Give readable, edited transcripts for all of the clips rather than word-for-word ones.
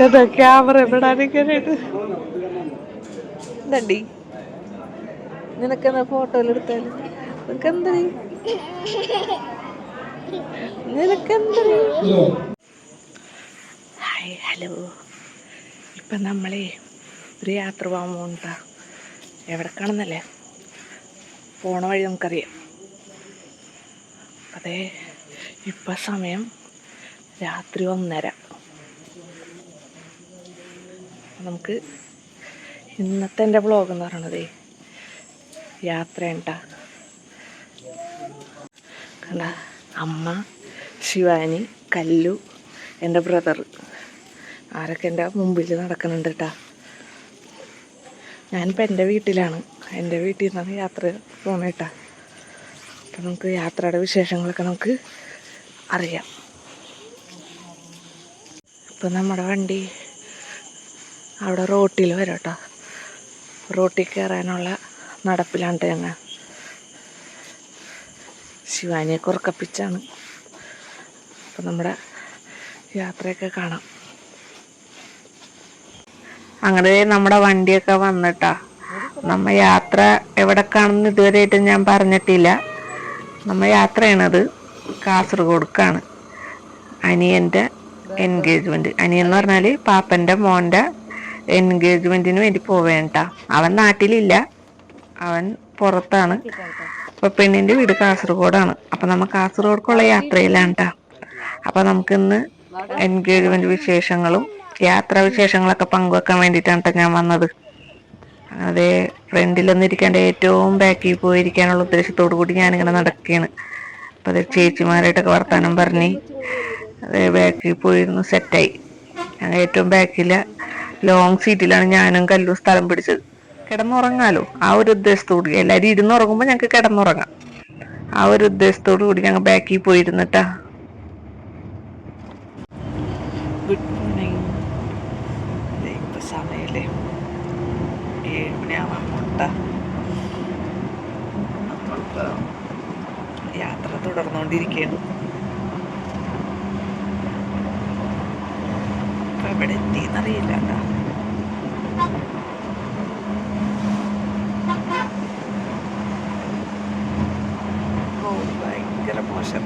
എന്താ ക്യാമറ പെടാനൊക്കെയായിട്ട് ഇതണ്ടി നിനക്കെന്താ ഫോട്ടോയിലെടുത്താല് നിനക്കെന്തരീ നിനക്കെന്തരീ. Hi hello. ഇപ്പം നമ്മളെ ഒരു യാത്ര പോകാൻ പോകണ്ട. എവിടെക്കാണെന്നല്ലേ പോണ വഴി നമുക്കറിയാം. അതേ ഇപ്പം സമയം രാത്രി 1:30. നമുക്ക് ഇന്നത്തെ എൻ്റെ വ്ളോഗ് എന്ന് പറയണത് യാത്രയുണ്ട. കണ്ട അമ്മ, ശിവാനി, കല്ലു, എൻ്റെ ബ്രദർ ആരൊക്കെ എൻ്റെ മുമ്പിൽ നടക്കുന്നുണ്ട് കേട്ടാ. ഞാനിപ്പോൾ എൻ്റെ വീട്ടിലാണ്. എൻ്റെ വീട്ടിൽ നിന്നാണ് യാത്ര പോകുന്നത് കേട്ടാ. അപ്പം നമുക്ക് യാത്രയുടെ വിശേഷങ്ങളൊക്കെ നമുക്ക് അറിയാം. ഇപ്പം നമ്മുടെ വണ്ടി അവിടെ റോട്ടിൽ വരും കേട്ടോ. റോട്ടിൽ കയറാനുള്ള നടപ്പിലാണ് ഞങ്ങൾ. ശിവാനിയെ ഉറക്കപ്പിച്ചാണ്. അപ്പം നമ്മുടെ യാത്രയൊക്കെ കാണാം. അങ്ങനെ നമ്മുടെ വണ്ടിയൊക്കെ വന്നിട്ടാ. നമ്മ യാത്ര എവിടേക്കാണെന്ന് ഇതുവരെയായിട്ട് ഞാൻ പറഞ്ഞിട്ടില്ല. നമ്മ യാത്ര ചെയ്യണത് കാസർഗോഡ്ക്കാണ്. അനിയൻ്റെ എൻഗേജ്മെൻറ്റ്. അനിയൻ എന്ന് പറഞ്ഞാൽ പാപ്പൻ്റെ മോൻ്റെ എൻഗേജ്മെൻറ്റിന് വേണ്ടി പോവേണ്ട. അവൻ നാട്ടിലില്ല, അവൻ പുറത്താണ്. അപ്പോൾ പെണ്ണിൻ്റെ വീട് കാസർഗോഡാണ്. അപ്പം നമ്മൾ കാസർഗോഡ്ക്കുള്ള യാത്രയിലാണ് കേട്ടോ. അപ്പം നമുക്കിന്ന് എൻഗേജ്മെൻറ്റ് വിശേഷങ്ങളും യാത്രാ വിശേഷങ്ങളൊക്കെ പങ്കുവെക്കാൻ വേണ്ടിയിട്ടാണ് കേട്ടോ ഞാൻ വന്നത്. അതേ ഫ്രണ്ടിലൊന്നും ഇരിക്കാണ്ട് ഏറ്റവും ബാക്കിൽ പോയിരിക്കാനുള്ള ഉദ്ദേശത്തോടു കൂടി ഞാനിങ്ങനെ നടക്കുകയാണ്. അപ്പോൾ അത് ചേച്ചിമാരായിട്ടൊക്കെ വർത്താനം പറഞ്ഞ് അതേ ബാക്കിൽ പോയിരുന്നു സെറ്റായി. ഞാൻ ഏറ്റവും ബാക്കിലെ ലോങ് സീറ്റിലാണ് ഞാനും കല്ലും സ്ഥലം പിടിച്ചത്. കിടന്നുറങ്ങാലോ ആ ഒരു ഉദ്ദേശത്തോടു. എല്ലാവരും ഇരുന്നുറങ്ങുമ്പോൾ ഞങ്ങൾക്ക് കിടന്നുറങ്ങാം. ആ ഒരു ഉദ്ദേശത്തോടു കൂടി ഞങ്ങൾ ബാക്കിൽ പോയിരുന്നിട്ടാ. Good morning. ഇപ്പം സമയല്ലേ 7 മണിയാവാൻ പോട്ട. നമ്മളിപ്പോൾ യാത്ര തുടർന്നുകൊണ്ടിരിക്കുകയാണ്. ഇപ്പം എവിടെ എത്തിയെന്നറിയില്ല കേട്ടോ. റോഡ് ഭയങ്കര മോശം.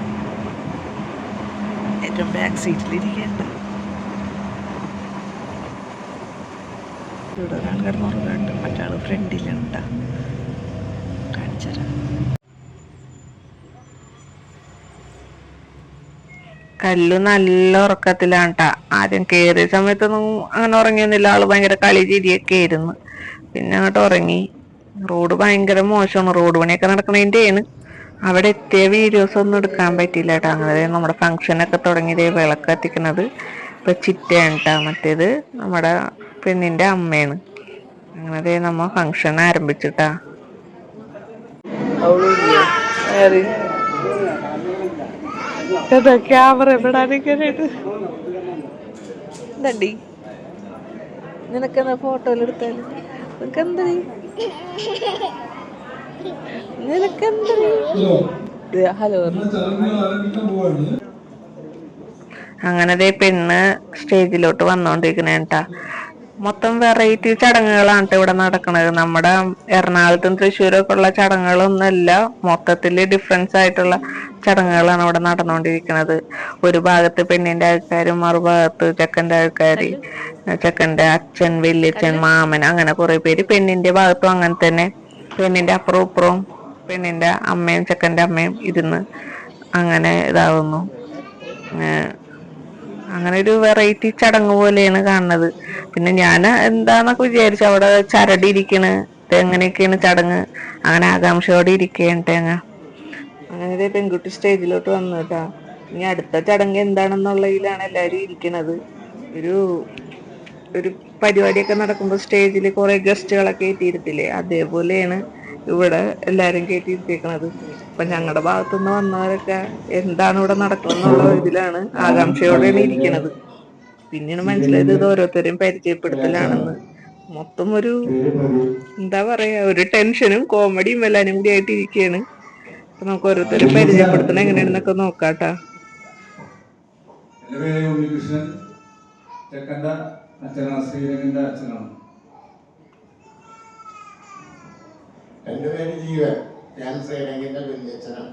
ഏറ്റവും ബാക്ക് സീറ്റിലിരിക്കേണ്ട ഇവിടെ ഒരാൾ കിടന്നുറങ്ങുന്നുണ്ട്, മറ്റാൾ ഫ്രണ്ടിലുണ്ട്. കാണിച്ചുതരാം. കല്ലു നല്ല ഉറക്കത്തിലാണ് കേട്ടാ. ആദ്യം കയറിയ സമയത്തൊന്നും അങ്ങനെ ഉറങ്ങിയൊന്നുമില്ല. ആള് ഭയങ്കര കളി ചിരിയൊക്കെ ആയിരുന്നു. പിന്നെ അങ്ങോട്ട് ഉറങ്ങി. റോഡ് ഭയങ്കര മോശമാണ്. റോഡ് പണിയൊക്കെ നടക്കണതിൻ്റെയാണ്. അവിടെ എത്തിയ വീഡിയോസ് ഒന്നും എടുക്കാൻ പറ്റിയില്ല കേട്ടോ. അങ്ങനെ നമ്മുടെ ഫംഗ്ഷനൊക്കെ തുടങ്ങിയത് വിളക്ക് കത്തിക്കുന്നത് ഇപ്പം ചിറ്റയാണ് കേട്ടോ. മറ്റേത് നമ്മുടെ പെണ്ണിൻ്റെ അമ്മയാണ്. അങ്ങനെ നമ്മ ഫംഗ്ഷൻ ആരംഭിച്ചിട്ടാ. ക്യാമറ പെടാനൊക്കെയായിട്ട് ഇതണ്ടി നിനക്കെന്താ ഫോട്ടോയിലെടുത്താല് നിനക്കെന്തരീ നിനക്കെന്തരീ. ഹലോ. അങ്ങനെ പെണ്ണ് സ്റ്റേജിലോട്ട് വന്നോണ്ടിരിക്കണേ കേട്ടാ. മൊത്തം വെറൈറ്റി ചടങ്ങുകളാണ് ഇവിടെ നടക്കുന്നത്. നമ്മുടെ എറണാകുളത്തും തൃശ്ശൂരൊക്കെ ഉള്ള ചടങ്ങുകളൊന്നുമല്ല. മൊത്തത്തിൽ ഡിഫറൻസ് ആയിട്ടുള്ള ചടങ്ങുകളാണ് ഇവിടെ നടന്നുകൊണ്ടിരിക്കുന്നത്. ഒരു ഭാഗത്ത് പെണ്ണിന്റെ ആൾക്കാരും മറുഭാഗത്ത് ചെക്കൻ്റെ ആൾക്കാർ, ചെക്കൻ്റെ അച്ഛൻ, വല്യച്ഛൻ, മാമൻ, അങ്ങനെ കുറെ പേര്. പെണ്ണിന്റെ ഭാഗത്തും അങ്ങനെ തന്നെ. പെണ്ണിന്റെ അപ്പുറവും ഇപ്പുറവും പെണ്ണിന്റെ അമ്മയും ചെക്കൻ്റെ അമ്മയും ഇരുന്ന് അങ്ങനെ ഇതാവുന്നു. അങ്ങനെ ഒരു വെറൈറ്റി ചടങ്ങ് പോലെയാണ് കാണുന്നത്. പിന്നെ ഞാൻ എന്താന്നൊക്കെ വിചാരിച്ചു അവിടെ ചരടി ഇരിക്കണ്, എങ്ങനെയൊക്കെയാണ് ചടങ്ങ്, അങ്ങനെ ആകാംക്ഷയോടെ ഇരിക്കേണ്ട. അങ്ങനെ പെൺകുട്ടി സ്റ്റേജിലോട്ട് വന്നു കേട്ടാ. ഇനി അടുത്ത ചടങ്ങ് എന്താണെന്നുള്ളതിലാണ് എല്ലാവരും ഇരിക്കണത്. ഒരു ഒരു പരിപാടിയൊക്കെ നടക്കുമ്പോൾ സ്റ്റേജിൽ കുറെ ഗസ്റ്റുകളൊക്കെ കയറ്റിയിരുത്തില്ലേ, അതേപോലെയാണ് ഇവിടെ എല്ലാരും കയറ്റിയിരുത്തിയേക്കണത്. അപ്പൊ ഞങ്ങളുടെ ഭാഗത്തുനിന്ന് വന്നവരൊക്കെ എന്താണ് ഇവിടെ നടക്കുന്നുള്ള ഇതിലാണ്, ആകാംക്ഷയോടെയാണ് ഇരിക്കണത്. പിന്നെയാണ് മനസ്സിലായത് ഇത് ഓരോരുത്തരെയും പരിചയപ്പെടുത്തലാണെന്ന്. മൊത്തം ഒരു എന്താ പറയാ, ഒരു ടെൻഷനും കോമഡിയും എല്ലാരും കൂടി ആയിട്ട് ഇരിക്കുകയാണ്. അപ്പൊ നമുക്ക് ഓരോരുത്തരും പരിചയപ്പെടുത്തണം എങ്ങനെയാണെന്നൊക്കെ നോക്കാട്ടാ. ചെക്കൻ്റെ അച്ഛനാണ്, ശ്രീരംഗിൻ്റെ അച്ഛനാണ്. എൻ്റെ പേര് ജീവൻ, ഞാൻ ശ്രീരംഗിൻ്റെ വല്യച്ഛനാണ്.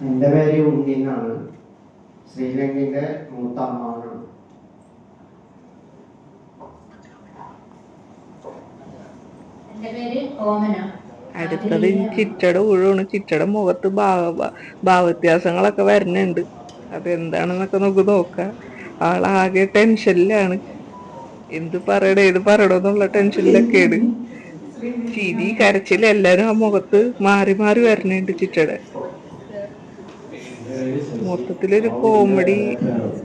എൻ്റെ പേര് ഉണ്ണിന്നാണ്, ശ്രീലങ്കിൻ്റെ മൂത്ത അമ്മാവനാണ്. അടുത്തത് ചിറ്റയുടെ ഊഴാണ്. ചിറ്റയുടെ മുഖത്ത് ഭാവവ്യത്യാസങ്ങളൊക്കെ വരുന്നുണ്ട്. അതെന്താണെന്നൊക്കെ നമുക്ക് നോക്കാം. ആളാകെ ടെൻഷനിലാണ്. എന്ത് പറയണോ ഏത് പറയണോ എന്നുള്ള ടെൻഷനിലൊക്കെയാണ്. ചിരി കരച്ചിൽ എല്ലാരും ആ മുഖത്ത് മാറി മാറി വരുന്നുണ്ട് ചിറ്റയുടെ. മൊത്തത്തിലൊരു കോമഡി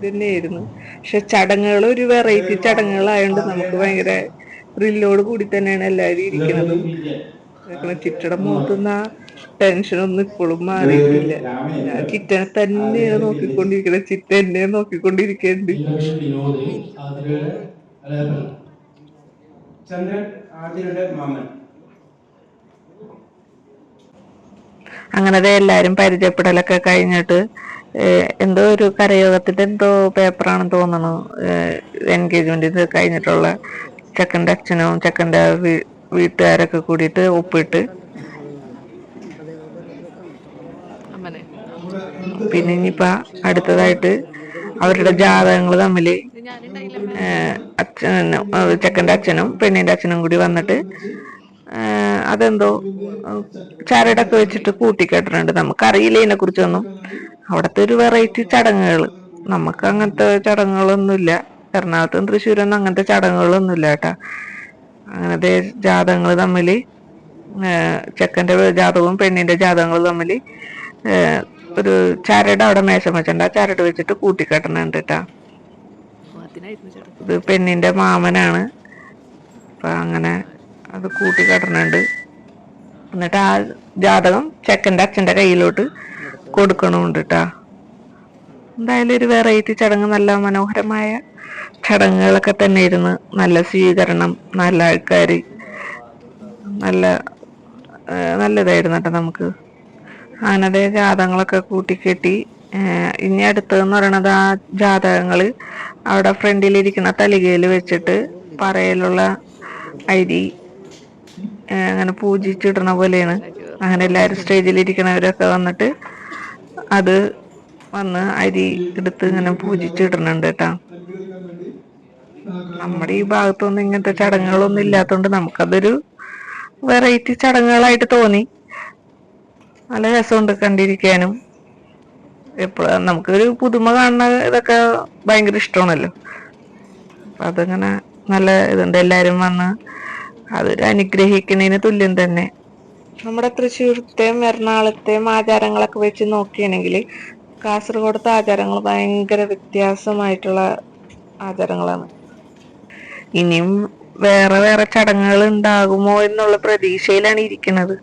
തന്നെയായിരുന്നു. പക്ഷെ ചടങ്ങുകൾ ഒരു വെറൈറ്റി ചടങ്ങുകളായോണ്ട് നമുക്ക് ഭയങ്കര ത്രില്ലോട് കൂടി തന്നെയാണ് എല്ലാവരും ഇരിക്കുന്നത്. ചിറ്റയുടെ മുഖത്തുനിന്ന് ആ ടെൻഷനൊന്നും ഇപ്പോഴും മാറിയിട്ടില്ല. ഞാൻ ചിറ്റനെ തന്നെയാണ് നോക്കിക്കൊണ്ടിരിക്കുന്നത്. ചിറ്റ എന്നെ നോക്കിക്കൊണ്ടിരിക്കുന്നുണ്ട്. ചന്ദ്രൻ ആതിരയുടെ മാമൻ. അങ്ങനെ എല്ലാരും പരിചയപ്പെടലൊക്കെ കഴിഞ്ഞിട്ട് എന്തോ ഒരു കരയോഗത്തിന്റെ എന്തോ പേപ്പറാണെന്ന് തോന്നണു. എൻഗേജ്മെന്റ് ഇത് കഴിഞ്ഞിട്ടുള്ള ചെക്കൻ്റെ അച്ഛനും ചെക്കൻ്റെ വീട്ടുകാരൊക്കെ കൂടിയിട്ട് ഒപ്പിട്ട് പിന്നെ ഇനിയിപ്പോ അടുത്തതായിട്ട് അവരുടെ ജാതകങ്ങൾ തമ്മില് ചെക്കൻ്റെ അച്ഛനും പെണ്ണിന്റെ അച്ഛനും കൂടി വന്നിട്ട് അതെന്തോ ചരടൊക്കെ വെച്ചിട്ട് കൂട്ടിക്കെട്ടിട്ടുണ്ട്. നമുക്കറിയില്ല ഇതിനെ കുറിച്ചൊന്നും. അവിടുത്തെ ഒരു വെറൈറ്റി ചടങ്ങുകൾ. നമുക്ക് അങ്ങനത്തെ ചടങ്ങുകളൊന്നുമില്ല. എറണാകുളത്തും തൃശ്ശൂരൊന്നും അങ്ങനത്തെ ചടങ്ങുകളൊന്നുമില്ല കേട്ടാ. അങ്ങനത്തെ ജാതകങ്ങൾ തമ്മിൽ ചെക്കൻ്റെ ജാതകവും പെണ്ണിന്റെ ജാതകങ്ങളും തമ്മിൽ ഒരു ചരട് അവിടെ മേശം വെച്ചിട്ടുണ്ട്. ആ ചരട് വെച്ചിട്ട് കൂട്ടിക്കെട്ടണുണ്ട് കേട്ടാ. ഇത് പെണ്ണിന്റെ മാമനാണ്. അപ്പൊ അങ്ങനെ അത് കൂട്ടിക്കെട്ടണുണ്ട്. എന്നിട്ട് ആ ജാതകം ചെക്കൻ്റെ അച്ഛൻ്റെ കയ്യിലോട്ട് കൊടുക്കണമുണ്ട് കേട്ടാ. എന്തായാലും ഒരു വെറൈറ്റി ചടങ്ങ്, നല്ല മനോഹരമായ ചടങ്ങുകളൊക്കെ തന്നെ ഇരുന്ന്. നല്ല സ്വീകരണം, നല്ല ആൾക്കാർ, നല്ലതായിരുന്നു കേട്ടോ. നമുക്ക് അങ്ങനത്തെ ജാതകങ്ങളൊക്കെ കൂട്ടിക്കെട്ടി. ഇനി അടുത്തതെന്ന് പറയണത് ആ ജാതകങ്ങൾ അവിടെ ഫ്രണ്ടിലിരിക്കുന്ന തലികയിൽ വെച്ചിട്ട് പറയലുള്ള അരി അങ്ങനെ പൂജിച്ചിടണ പോലെയാണ്. അങ്ങനെ എല്ലാവരും സ്റ്റേജിലിരിക്കണവരൊക്കെ വന്നിട്ട് അത് വന്ന് അരി എടുത്ത് ഇങ്ങനെ പൂജിച്ചിടണുണ്ട് കേട്ടാ. നമ്മുടെ ഈ ഭാഗത്തൊന്നും ഇങ്ങനത്തെ ചടങ്ങുകളൊന്നും ഇല്ലാത്തതുകൊണ്ട് നമുക്കതൊരു വെറൈറ്റി ചടങ്ങുകളായിട്ട് തോന്നി. നല്ല രസമുണ്ട് കണ്ടിരിക്കാനും. എപ്പോഴും നമുക്കൊരു പുതുമ കാണുന്ന ഇതൊക്കെ ഭയങ്കര ഇഷ്ടമാണല്ലോ. അപ്പൊ അതങ്ങനെ നല്ല ഇതുണ്ട്. എല്ലാരും വന്ന് അതൊരു അനുഗ്രഹിക്കുന്നതിന് തുല്യം തന്നെ. നമ്മുടെ തൃശ്ശൂരത്തെയും എറണാകുളത്തെയും ആചാരങ്ങളൊക്കെ വെച്ച് നോക്കുകയാണെങ്കിൽ കാസർഗോഡത്തെ ആചാരങ്ങൾ ഭയങ്കര വ്യത്യാസമായിട്ടുള്ള ആചാരങ്ങളാണ്. ഇനിയും വേറെ വേറെ ചടങ്ങുകൾ ഉണ്ടാകുമോ എന്നുള്ള പ്രതീക്ഷയിലാണ് ഇരിക്കുന്നത്.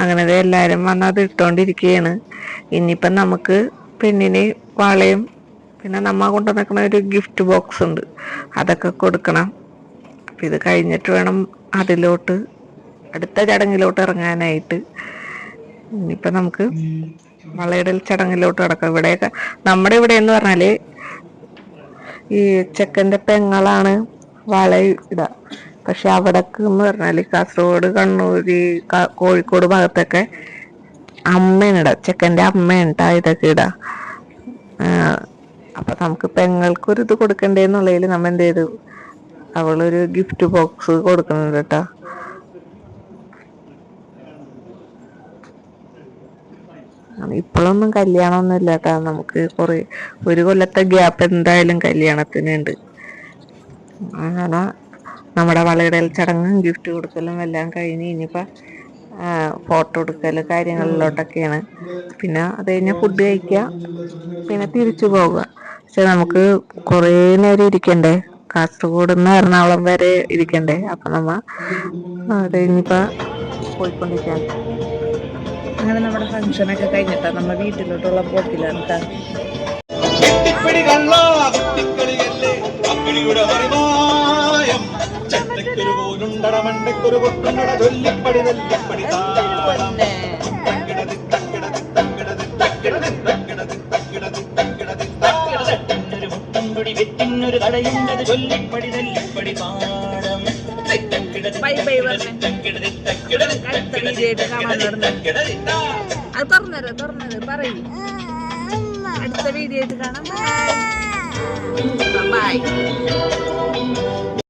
അങ്ങനെ എല്ലാരും വന്ന് അത് ഇട്ടോണ്ടിരിക്കുകയാണ്. ഇനിയിപ്പം നമുക്ക് പെണ്ണിന് വളയും പിന്നെ നമ്മ കൊണ്ടുവന്നിരിക്കുന്ന ഒരു ഗിഫ്റ്റ് ബോക്സ് ഉണ്ട്, അതൊക്കെ കൊടുക്കണം. അപ്പം ഇത് കഴിഞ്ഞിട്ട് വേണം അതിലോട്ട് അടുത്ത ചടങ്ങിലോട്ട് ഇറങ്ങാനായിട്ട്. ഇനിയിപ്പം നമുക്ക് വളയിടൽ ചടങ്ങിലോട്ട് കിടക്കാം. ഇവിടെയൊക്കെ നമ്മുടെ ഇവിടെ എന്ന് പറഞ്ഞാല് ഈ ചെക്കൻ്റെ പെങ്ങളാണ് വള ഇടുക. പക്ഷെ അവിടേക്ക് എന്ന് പറഞ്ഞാല് കാസർഗോഡ്, കണ്ണൂര്, കോഴിക്കോട് ഭാഗത്തൊക്കെ അമ്മയാണ് ഇടുക. ചെക്കൻ്റെ അമ്മയാണ് ഇതൊക്കെ ഇടുക. അപ്പൊ നമുക്ക് പെങ്ങൾക്കൊരു ഇത് കൊടുക്കണ്ടേന്നുള്ളതിൽ നമ്മ എന്ത് ചെയ്തു, അവളൊരു ഗിഫ്റ്റ് ബോക്സ് കൊടുക്കുന്നുണ്ട് കേട്ടാ. ഇപ്പോഴൊന്നും കല്യാണമൊന്നും ഇല്ല കേട്ടാ. നമുക്ക് ഒരു കൊല്ലത്തെ ഗ്യാപ്പ് എന്തായാലും കല്യാണത്തിനുണ്ട്. അങ്ങനെ നമ്മുടെ വളയിടൽ ചടങ്ങും ഗിഫ്റ്റ് കൊടുക്കലും എല്ലാം കഴിഞ്ഞ് ഇനിയിപ്പോൾ ഫോട്ടോ എടുക്കൽ കാര്യങ്ങളിലോട്ടൊക്കെയാണ്. പിന്നെ അത് കഴിഞ്ഞാൽ ഫുഡ് കഴിക്കുക, പിന്നെ തിരിച്ചു പോവുക. പക്ഷെ നമുക്ക് കുറേ നേരം ഇരിക്കണ്ടേ, കാസർഗോഡ് നിന്ന് എറണാകുളം വരെ ഇരിക്കണ്ടേ. അപ്പം നമ്മ അത് കഴിഞ്ഞിപ്പോൾ പോയിക്കൊണ്ടിരിക്കുകയാണ്. അങ്ങനെ നമ്മുടെ ഫംഗ്ഷനൊക്കെ കഴിഞ്ഞിട്ടാണ് നമ്മ വീട്ടിലോട്ടുള്ള പോക്കിലാണ് കേട്ടോ. ചൊല്ലിപ്പടി വെട്ടിനൊരു തടയുണ്ടത് ചൊല്ലിപ്പടി തല്ലിപ്പടി പാടം ബൈ ബൈ പറഞ്ഞേ. അടുത്ത വീഡിയോ ആയിട്ട് കാണാൻ അത് തുറന്നത് പറയൂ. അടുത്ത വീഡിയോ ആയിട്ട് കാണാം. ബൈ.